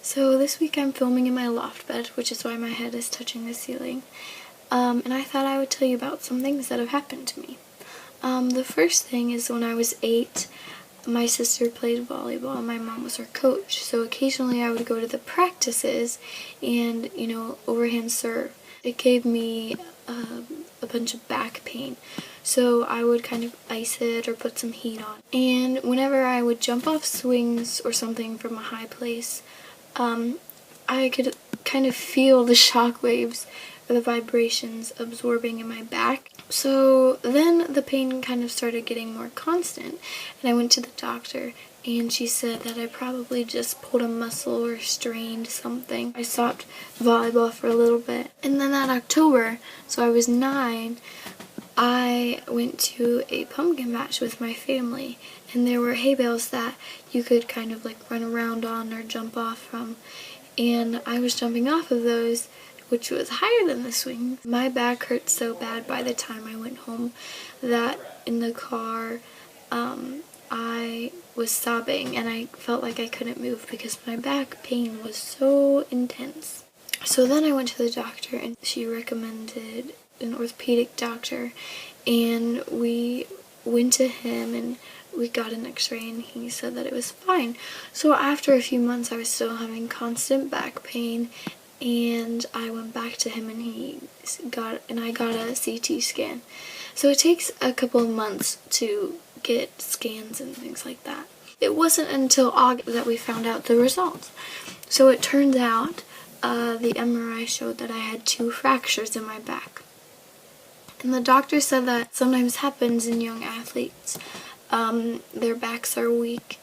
So this week I'm filming in my loft bed, which is why my head is touching the ceiling. And I thought I would tell you about some things that have happened to me. The first thing is when I was 8, my sister played volleyball and my mom was her coach. So occasionally I would go to the practices and, overhand serve. It gave me a bunch of back pain. So I would kind of ice it or put some heat on. And whenever I would jump off swings or something from a high place, I could kind of feel the shock waves or the vibrations absorbing in my back. So then the pain kind of started getting more constant, and I went to the doctor, and she said that I probably just pulled a muscle or strained something. I stopped volleyball for a little bit. And then that October, so I was 9, I went to a pumpkin patch with my family, and there were hay bales that you could kind of like run around on or jump off from, and I was jumping off of those, which was higher than the swing. My back hurt so bad by the time I went home that in the car I was sobbing and I felt like I couldn't move because my back pain was so intense. So then I went to the doctor and she recommended an orthopedic doctor, and we went to him and we got an x-ray and he said that it was fine. So after a few months I was still having constant back pain, and I went back to him and I got a CT scan. So it takes a couple of months to get scans and things like that. It wasn't until August that we found out the results. So it turned out the MRI showed that I had 2 fractures in my back. And the doctor said that sometimes happens in young athletes. Their backs are weak,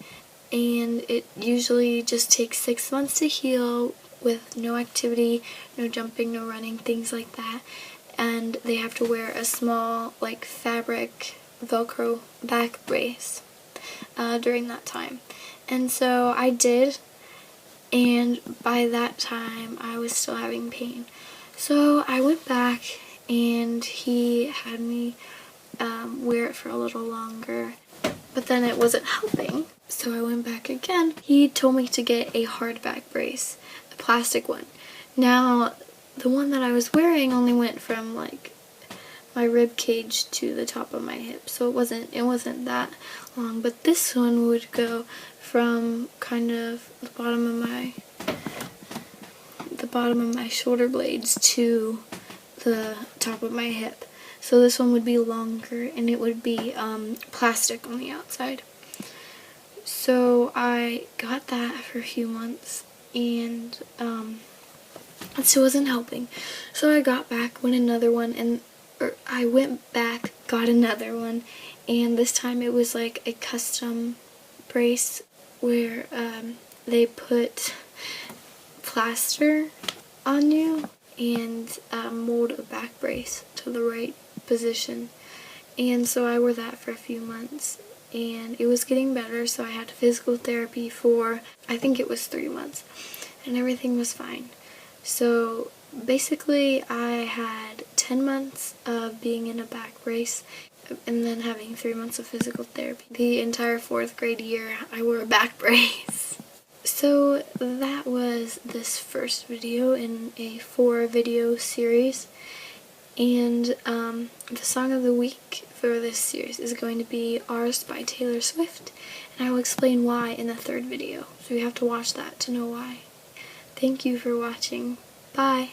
and it usually just takes 6 months to heal with no activity, no jumping, no running, things like that. And they have to wear a small, like, fabric Velcro back brace during that time. And so I did, and by that time I was still having pain. So I went back and he had me wear it for a little longer, but then it wasn't helping. So I went back again. He told me to get a hard back brace, a plastic one. Now, the one that I was wearing only went from like my rib cage to the top of my hip, so it wasn't that long. But this one would go from kind of the bottom of my shoulder blades to the top of my hip. So this one would be longer, and it would be plastic on the outside. So I got that for a few months, and it still wasn't helping. So I got back, went another one, I went back, got another one, and this time it was like a custom brace where they put plaster on you and mold a back brace to the right position. And so I wore that for a few months, and it was getting better, so I had physical therapy for, I think it was 3 months, and everything was fine. So basically I had 10 months of being in a back brace and then having 3 months of physical therapy. The entire 4th grade year I wore a back brace. So that was this first video in a 4-video series, and the song of the week for this series is going to be Ours by Taylor Swift, and I will explain why in the 3rd video, so you have to watch that to know why. Thank you for watching. Bye!